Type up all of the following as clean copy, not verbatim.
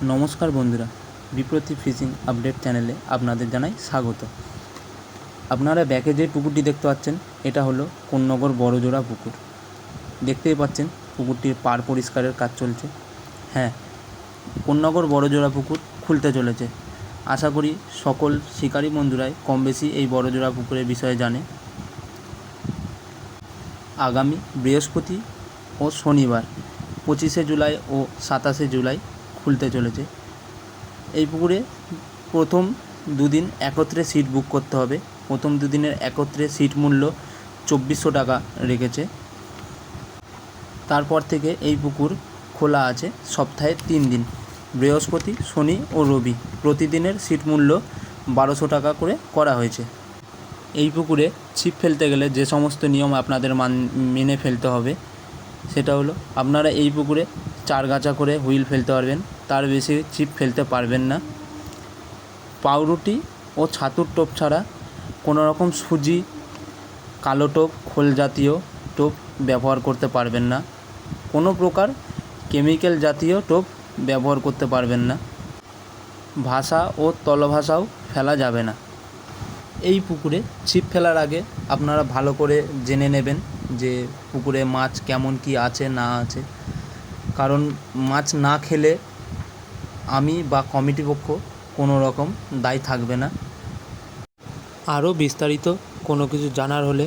নমস্কার বন্ধুরা, বিপ্রতি fishing update চ্যানেলে আপনাদের জানাই স্বাগত। আপনারা ব্যাকে যে পুকুরটি দেখতে পাচ্ছেন এটা হলো কোন্নগর বড়জোড়া পুকুর। দেখতেই পাচ্ছেন পুকুরটির পাড় পরিষ্কারের কাজ চলছে। হ্যাঁ, কোন্নগর বড়জোড়া পুকুর খুলতে চলেছে। আশা করি সকল শিকারী বন্ধুরাই কম বেশি এই বড়জোড়া পুকুরের বিষয়ে জানে। আগামী বৃহস্পতি ও শনিবার 25শে জুলাই ও 27শে জুলাই খুলতে চলেছে। এই পুকুরে প্রথম দুদিন একত্রে সিট বুক করতে হবে। প্রথম দুদিনের একত্রে সিট মূল্য 2400 টাকা রেখেছে। তারপর থেকে এই পুকুর খোলা আছে সপ্তাহে 3 দিন, বৃহস্পতি, শনি ও রবি। প্রতিদিনের সিট মূল্য 1200 টাকা করে করা হয়েছে। এই পুকুরে ছিপ ফেলতে গেলে যে সমস্ত নিয়ম আপনাদের মেনে ফেলতে হবে সেটা হলো, আপনারা এই পুকুরে 4 গাছা করে হুইল ফেলতে পারবেন, তার বেশি ছিপ ফেলতে পারবেন না। পাউরুটি ও ছাতুর টোপ ছাড়া কোনো রকম সুজি, কালো টোপ, খোল জাতীয় টোপ ব্যবহার করতে পারবেন না। কোনো প্রকার কেমিক্যাল জাতীয় টোপ ব্যবহার করতে পারবেন না। ভাষা ও তলভাষাও ফেলা যাবে না। এই পুকুরে ছিপ ফেলার আগে আপনারা ভালো করে জেনে নেবেন যে পুকুরে মাছ কেমন কি আছে না আছে, কারণ মাছ না খেলে আমি বা কমিটি পক্ষ কোনো রকম দায় থাকবে না। আরও বিস্তারিত কোনো কিছু জানার হলে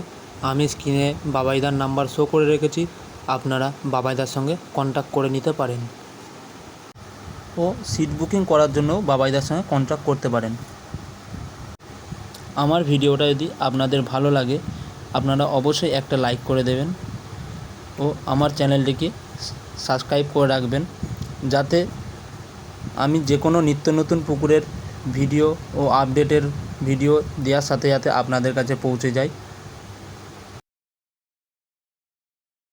আমি স্ক্রিনে বাবাইদার নাম্বার শো করে রেখেছি, আপনারা বাবাইদার সঙ্গে কন্ট্যাক্ট করে নিতে পারেন ও সিট বুকিং করার জন্যও বাবাইদার সঙ্গে কন্ট্যাক্ট করতে পারেন। আমার ভিডিওটা যদি আপনাদের ভালো লাগে আপনারা অবশ্যই একটা লাইক করে দেবেন ও আমার চ্যানেলটিকে সাবস্ক্রাইব করে রাখবেন, যাতে আমি যে কোনো নিত্য নতুন পুকুরের ভিডিও ও আপডেটের ভিডিও দেওয়ার সাথে সাথে আপনাদের কাছে পৌঁছে যায়।